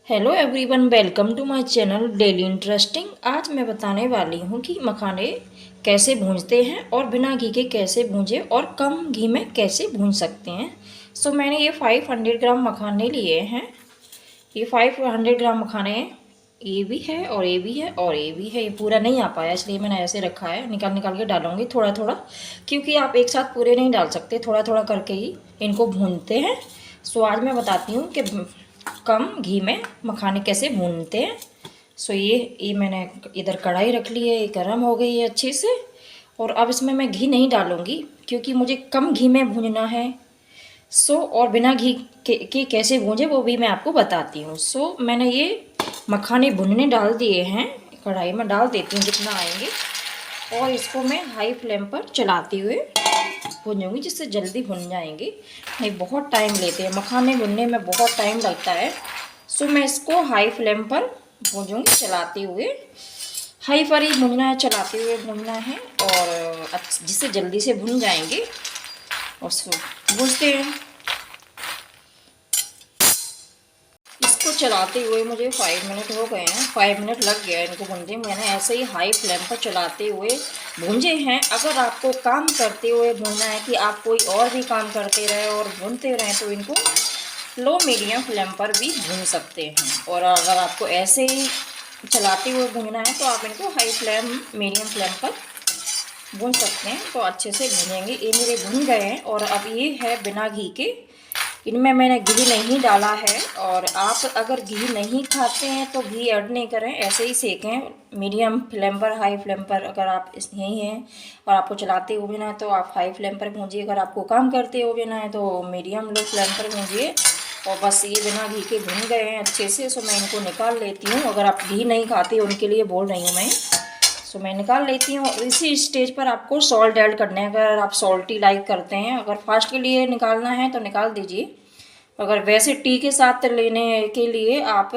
Hello everyone, welcome to my channel daily interesting. आज मैं बताने वाली हूँ कि मखाने कैसे भूनते हैं और बिना घी के कैसे भूंजे और कम घी में कैसे भून सकते हैं। मैंने ये 500 ग्राम मखाने लिए हैं। ये 500 ग्राम मखाने, ये भी है और ये भी है और ये भी है। ये पूरा नहीं आ पाया इसलिए मैंने ऐसे रखा है। निकाल निकाल के डालूंगी थोड़ा थोड़ा, क्योंकि आप एक साथ पूरे नहीं डाल सकते, थोड़ा थोड़ा करके ही इनको भूनते हैं। आज मैं बताती हूँ कि कम घी में मखाने कैसे भूनते हैं। ये मैंने इधर कढ़ाई रख ली है, ये गर्म हो गई है अच्छे से। और अब इसमें मैं घी नहीं डालूंगी क्योंकि मुझे कम घी में भूनना है। और बिना घी के कैसे भूंजे वो भी मैं आपको बताती हूँ। मैंने ये मखाने भुनने डाल दिए हैं, कढ़ाई में डाल देती हूँ जितना आएंगे। और इसको मैं हाई फ्लेम पर चलाते हुए भूनूंगी जिससे जल्दी भुन जाएंगे। नहीं, बहुत टाइम लेते हैं मखाने भुनने में, बहुत टाइम लगता है। मैं इसको हाई फ्लेम पर भूनूंगी चलाते हुए। हाई पर ही भूनना है, चलाते हुए भूनना है और जिससे जल्दी से भुन जाएंगे। और भूनते हैं, इसको चलाते हुए मुझे 5 मिनट हो गए हैं। 5 मिनट लग गया इनको भूनते। मैंने ऐसे ही हाई फ्लेम पर चलाते हुए भूंजे हैं। अगर आपको काम करते हुए भूनना है कि आप कोई और भी काम करते रहे और भूनते रहें तो इनको लो मीडियम फ्लेम पर भी भून सकते हैं। और अगर आपको ऐसे ही चलाते हुए भूनना है तो आप इनको हाई फ्लेम मीडियम फ्लेम पर भून सकते हैं, तो अच्छे से भूनेंगे। ये मेरे भून गए हैं। और अब ये है बिना घी के, इनमें मैंने घी नहीं डाला है। और आप अगर घी नहीं खाते हैं तो घी ऐड नहीं करें, ऐसे ही सेकें मीडियम फ्लेम पर। हाई फ्लेम पर अगर आप यहीं हैं और आपको चलाते हुए ना है तो आप हाई फ्लेम पर भूंजिए, अगर आपको काम करते हुए ना है तो मीडियम लो फ्लेम पर भूंजिए। और बस ये बिना घी के भून गए हैं अच्छे से। मैं इनको निकाल लेती हूँ। अगर आप घी नहीं खाते उनके लिए बोल रही हूँ मैं। मैं निकाल लेती हूँ। इसी स्टेज पर आपको सॉल्ट ऐड करना है। अगर आप सॉल्टी लाइक करते हैं, अगर फास्ट के लिए निकालना है तो निकाल दीजिए। अगर वैसे टी के साथ लेने के लिए आप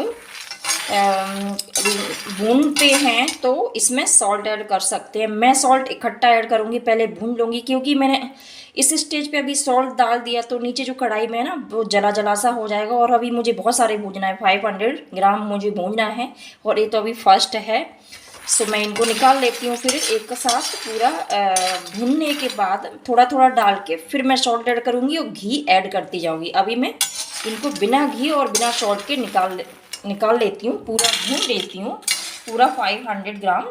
भूनते हैं तो इसमें सॉल्ट ऐड कर सकते हैं। मैं सॉल्ट इकट्ठा ऐड करूँगी, पहले भून लूँगी, क्योंकि मैंने इस स्टेज पे अभी सॉल्ट डाल दिया तो नीचे जो कढ़ाई में है ना वो जला जला सा हो जाएगा। और अभी मुझे बहुत सारे भूनना है, 500 ग्राम मुझे भूनना है और ये तो अभी फर्स्ट है। मैं इनको निकाल लेती हूँ। फिर एक साथ पूरा भूनने के बाद थोड़ा थोड़ा डाल के फिर मैं सॉल्ट ऐड करूँगी और घी ऐड करती जाऊँगी। अभी मैं इनको बिना घी और बिना सॉल्ट के निकाल लेती हूँ, पूरा भून लेती हूँ पूरा 500 ग्राम।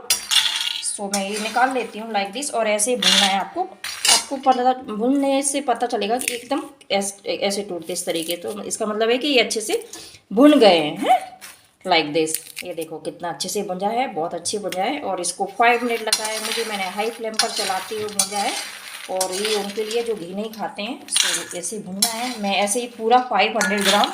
मैं ये निकाल लेती हूँ लाइक दिस। और ऐसे ही भूनना है आपको। आपको पता, भूनने से पता चलेगा कि एकदम ऐसे टूटते इस तरीके, तो इसका मतलब है कि ये अच्छे से भुन गए हैं लाइक दिस। ये देखो कितना अच्छे से भुंजा है, बहुत अच्छे भुंजा है। और इसको 5 मिनट लगा है मुझे, मैंने हाई फ्लेम पर चलाते हुए भुंजा है। और ये उनके लिए जो घी नहीं खाते हैं ऐसे ही भुनना है। मैं ऐसे ही पूरा 500 ग्राम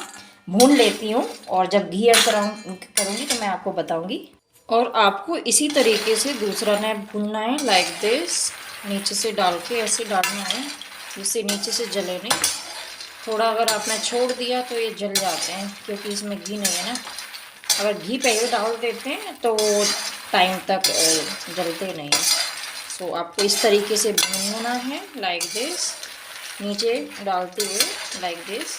भून लेती हूँ और जब घी ऐड करूँगी तो मैं आपको बताऊँगी। और आपको इसी तरीके से दूसरा ने भूनना है लाइक दिस। नीचे से डाल के ऐसे डालना है जिससे नीचे से जले नहीं। थोड़ा अगर आपने छोड़ दिया तो ये जल जाते हैं क्योंकि इसमें घी नहीं है ना। अगर घी पहले डाल देते हैं तो टाइम तक जलते नहीं हैं। आपको इस तरीके से भूनना है लाइक दिस, नीचे डालते हुए लाइक दिस,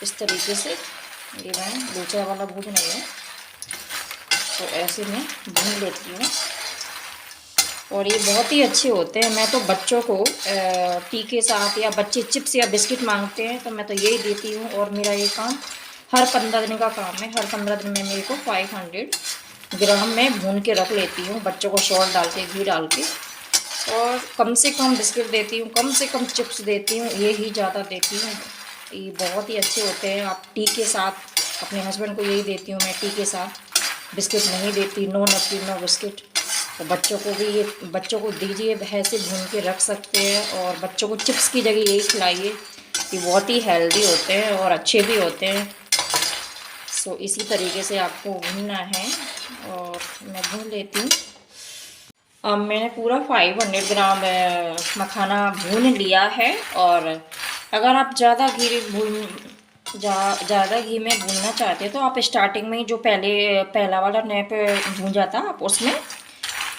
इस तरीके से। ये मैं दूसरा वाला भून नहीं है तो ऐसे मैं भून लेती हूँ। और ये बहुत ही अच्छे होते हैं। मैं तो बच्चों को टी के साथ, या बच्चे चिप्स या बिस्किट मांगते हैं तो मैं तो यही देती हूँ। और मेरा ये काम हर 15 दिन का काम है। हर 15 दिन में मेरे को 500 ग्राम में भून के रख लेती हूँ, बच्चों को सॉल्ट डाल के, घी डाल के। और कम से कम बिस्किट देती हूँ, कम से कम चिप्स देती हूँ, ये ही ज़्यादा देती हूँ। ये बहुत ही अच्छे होते हैं। आप टी के साथ, अपने हस्बैंड को यही देती हूँ मैं, टी के साथ बिस्किट नहीं देती। नो नमकीन नो बिस्किट। तो बच्चों को भी ये, बच्चों को दीजिए, ऐसे भून के रख सकते हैं। और बच्चों को चिप्स की जगह यही खिलाइए। ये बहुत ही हेल्दी होते हैं और अच्छे भी होते हैं। इसी तरीके से आपको भूनना है और मैं भून लेती हूँ। अब मैंने पूरा 500 ग्राम मखाना भून लिया है। और अगर आप ज़्यादा घी में भूनना चाहते हैं तो आप स्टार्टिंग में ही जो पहला वाला नैप भूंजा था आप उसमें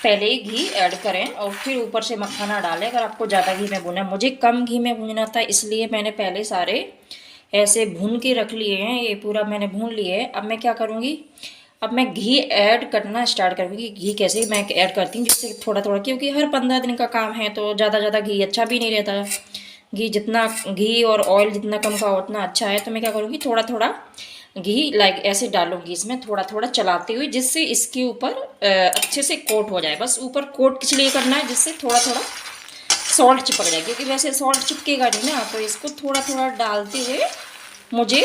पहले ही घी ऐड करें और फिर ऊपर से मखाना डालें। अगर आपको ज़्यादा घी में भूनना है, मुझे कम घी में भूनना था इसलिए मैंने पहले सारे ऐसे भून के रख लिए हैं, ये पूरा मैंने भून लिए है। अब मैं क्या करूँगी, अब मैं घी ऐड करना स्टार्ट करूँगी। घी कैसे मैं ऐड करती हूँ, जिससे थोड़ा थोड़ा, क्योंकि हर 15 दिन का काम है तो ज़्यादा घी अच्छा भी नहीं रहता। घी जितना, घी और ऑयल जितना कम का उतना अच्छा है। तो मैं क्या करूँगी, थोड़ा थोड़ा घी लाइक ऐसे डालूंगी इसमें, थोड़ा थोड़ा चलाते हुए, जिससे इसके ऊपर अच्छे से कोट हो जाए। बस ऊपर कोट किस लिए करना है, जिससे थोड़ा थोड़ा सॉल्ट चिपक जाए, क्योंकि वैसे सॉल्ट चिपकेगा नहीं ना। तो इसको थोड़ा थोड़ा डालते हुए मुझे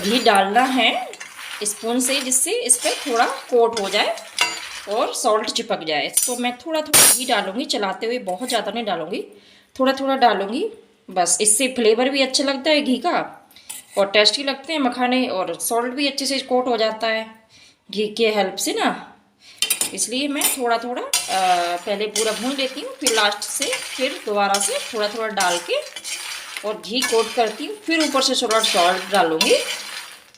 घी डालना है स्पून से, जिससे इस पर थोड़ा कोट हो जाए और सॉल्ट चिपक जाए। तो मैं थोड़ा थोड़ा घी डालूंगी चलाते हुए, बहुत ज़्यादा नहीं डालूंगी, थोड़ा थोड़ा डालूंगी बस। इससे फ्लेवर भी अच्छा लगता है घी का और टेस्टी लगते हैं मखाने, और सॉल्ट भी अच्छे से कोट हो जाता है घी के हेल्प से ना। इसलिए मैं थोड़ा थोड़ा पहले पूरा भून लेती हूँ, फिर लास्ट से फिर दोबारा से थोड़ा थोड़ा डाल के और घी कोट करती हूँ, फिर ऊपर से थोड़ा सॉल्ट डालूँगी।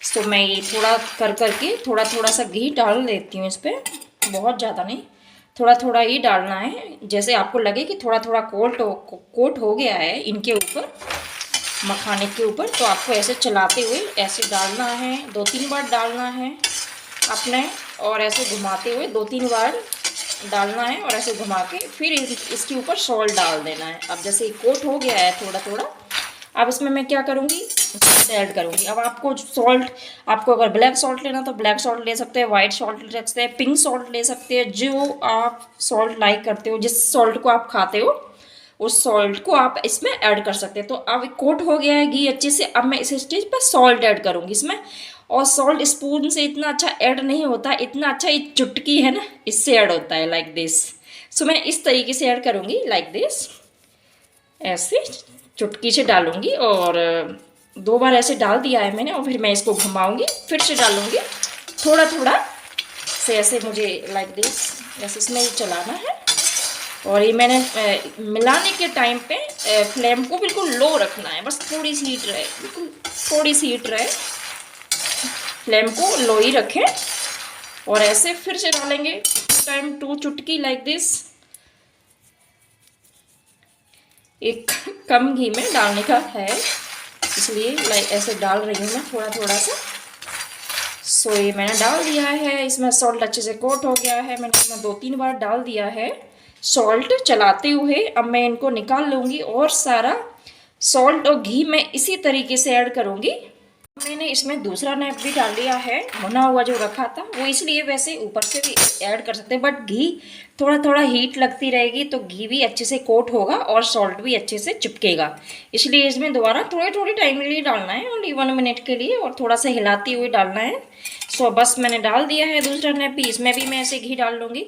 तो मैं ये थोड़ा कर करके थोड़ा थोड़ा सा घी डाल देती हूँ इस पर, बहुत ज़्यादा नहीं, थोड़ा थोड़ा ही डालना है। जैसे आपको लगे कि थोड़ा थोड़ा कोट हो गया है इनके ऊपर, मखाने के ऊपर, तो आपको ऐसे चलाते हुए ऐसे डालना है, 2-3 बार डालना है अपने, और ऐसे घुमाते हुए 2-3 बार डालना है और ऐसे घुमा के फिर इसके ऊपर सॉल्ट डाल देना है। अब जैसे कोट हो गया है थोड़ा थोड़ा, अब इसमें मैं क्या करूँगी, सॉल्ट ऐड करूँगी। अब आपको सॉल्ट, आपको अगर ब्लैक सॉल्ट लेना तो ब्लैक सॉल्ट ले सकते हैं, वाइट सॉल्ट ले सकते हैं, पिंक सॉल्ट ले सकते हैं, जो आप सॉल्ट लाइक करते हो, जिस सॉल्ट को आप खाते हो उस सॉल्ट को आप इसमें ऐड कर सकते हैं। तो अब कोट हो गया है घी अच्छे से, अब मैं इस स्टेज पर सॉल्ट ऐड करूँगी इसमें। और सॉल्ट स्पून से इतना अच्छा ऐड नहीं होता, इतना अच्छा ये चुटकी है ना, इससे ऐड होता है लाइक दिस। सो मैं इस तरीके से ऐड करूँगी लाइक दिस, ऐसे चुटकी से डालूँगी, और 2 बार ऐसे डाल दिया है मैंने, और फिर मैं इसको घुमाऊँगी, फिर से डालूँगी थोड़ा थोड़ा से ऐसे, मुझे लाइक दिस ऐसे इसमें चलाना है। और ये मैंने मिलाने के टाइम पे फ्लेम को बिल्कुल लो रखना है, बस थोड़ी सी हीट रहे, बिल्कुल थोड़ी सी हीट रहे, फ्लेम को लो ही रखें। और ऐसे फिर से डालेंगे टाइम 2 चुटकी लाइक दिस। एक कम घी में डालने का है, इसलिए लाइक ऐसे डाल रही हूँ मैं थोड़ा थोड़ा सा। सो ये मैंने डाल दिया है, इसमें सॉल्ट अच्छे से कोट हो गया है, मैंने इसमें 2-3 बार डाल दिया है सॉल्ट चलाते हुए। अब मैं इनको निकाल लूँगी और सारा सॉल्ट और घी मैं इसी तरीके से ऐड करूँगी। मैंने इसमें दूसरा नैप भी डाल लिया है, भुना हुआ जो रखा था वो, इसलिए वैसे ऊपर से भी ऐड कर सकते हैं, बट घी थोड़ा थोड़ा हीट लगती रहेगी तो घी भी अच्छे से कोट होगा और सॉल्ट भी अच्छे से चिपकेगा। इसलिए इसमें दोबारा थोड़ी थोड़ी टाइम के लिए डालना है, ओनली 1 मिनट के लिए, और थोड़ा सा हिलाते हुए डालना है। सो बस मैंने डाल दिया है दूसरा नैप भी, इसमें भी मैं ऐसे घी डाल लूँगी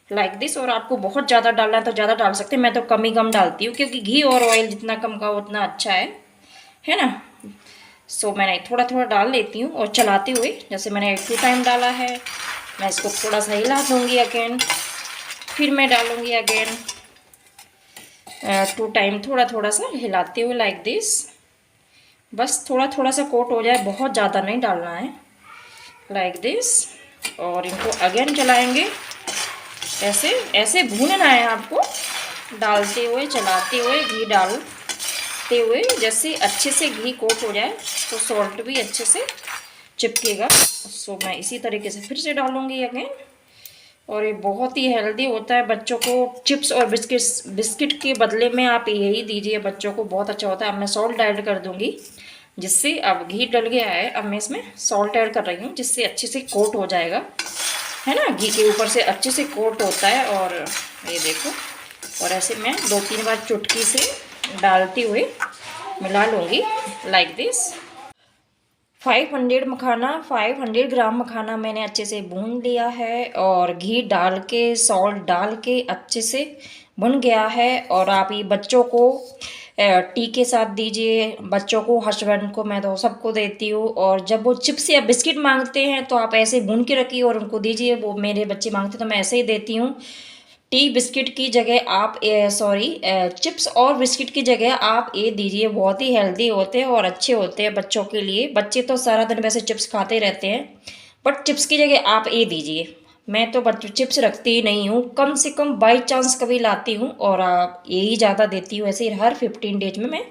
लाइक दिस। और आपको बहुत ज़्यादा डालना है तो ज़्यादा डाल सकते हैं, मैं तो कम डालती हूँ, क्योंकि घी और ऑयल जितना कम का उतना अच्छा है ना। सो मैंने थोड़ा थोड़ा डाल लेती हूँ और चलाते हुए, जैसे मैंने 2 टाइम डाला है, मैं इसको थोड़ा सा हिला दूँगी अगेन, फिर मैं डालूँगी अगेन 2 टाइम, थोड़ा थोड़ा सा हिलाते हुए लाइक दिस। बस थोड़ा थोड़ा सा कोट हो जाए, बहुत ज़्यादा नहीं डालना है लाइक दिस। और इनको अगेन चलाएँगे, ऐसे ऐसे भूनना है आपको, डालते हुए चलाते हुए घी डालते हुए, जैसे अच्छे से घी कोट हो जाए तो सॉल्ट भी अच्छे से चिपकेगा। सो मैं इसी तरीके से फिर से डालूँगी अगेन। और ये बहुत ही हेल्दी होता है, बच्चों को चिप्स और बिस्किट के बदले में आप यही दीजिए, बच्चों को बहुत अच्छा होता है। अब मैं सॉल्ट ऐड कर दूँगी, जिससे अब घी डल गया है, अब मैं इसमें सॉल्ट ऐड कर रही हूँ, जिससे अच्छे से कोट हो जाएगा, है ना, घी के ऊपर से अच्छे से कोट होता है। और ये देखो, और ऐसे मैं 2-3 बार चुटकी से डालते हुए मिला लूँगी लाइक दिस। 500 ग्राम मखाना मैंने अच्छे से भून लिया है, और घी डाल के सॉल्ट डाल के अच्छे से भुन गया है। और आप ये बच्चों को टी के साथ दीजिए, बच्चों को, हस्बैंड को, मैं तो सबको देती हूँ। और जब वो चिप्स या बिस्किट मांगते हैं तो आप ऐसे भून के रखिए और उनको दीजिए, वो मेरे बच्चे मांगते तो मैं ऐसे ही देती हूँ। टी बिस्किट की जगह आप चिप्स और बिस्किट की जगह आप ये दीजिए, बहुत ही हेल्दी होते हैं और अच्छे होते हैं बच्चों के लिए। बच्चे तो सारा दिन वैसे चिप्स खाते रहते हैं, बट चिप्स की जगह आप ये दीजिए, मैं तो बच्चों चिप्स रखती ही नहीं हूँ, कम से कम बाई चांस कभी लाती हूँ, और यही ज़्यादा देती हूँ। ऐसे हर 15 डेज में मैं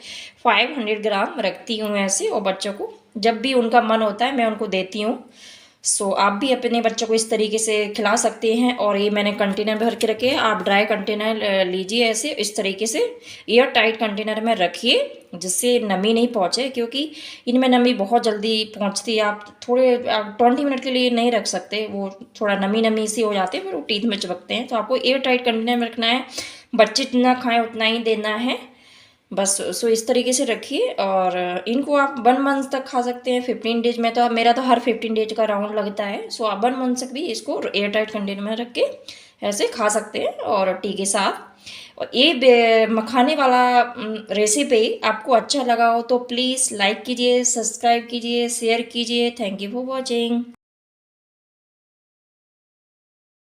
500 ग्राम रखती हूँ ऐसे, और बच्चों को जब भी उनका मन होता है मैं उनको देती हूँ। सो आप भी अपने बच्चों को इस तरीके से खिला सकते हैं। और ये मैंने कंटेनर भर के रखे हैं, आप ड्राई कंटेनर लीजिए ऐसे, इस तरीके से एयर टाइट कंटेनर में रखिए जिससे नमी नहीं पहुँचे, क्योंकि इनमें नमी बहुत जल्दी पहुँचती है। आप थोड़े 20 मिनट के लिए नहीं रख सकते, वो थोड़ा नमी नमी सी हो जाते हैं, फिर वो टीथ में चिपकते हैं। तो आपको एयर टाइट कंटेनर में रखना है, बच्चे जितना खाएँ उतना ही देना है बस। सो इस तरीके से रखिए, और इनको आप 1 मंथ तक खा सकते हैं। 15 डेज में तो मेरा तो हर 15 डेज का राउंड लगता है। सो आप 1 मंथ तक भी इसको एयर टाइट कंटेनर में रख के ऐसे खा सकते हैं, और टी के साथ। और ये मखाने वाला रेसिपी आपको अच्छा लगा हो तो प्लीज़ लाइक कीजिए, सब्सक्राइब कीजिए, शेयर कीजिए। Thank you for watching.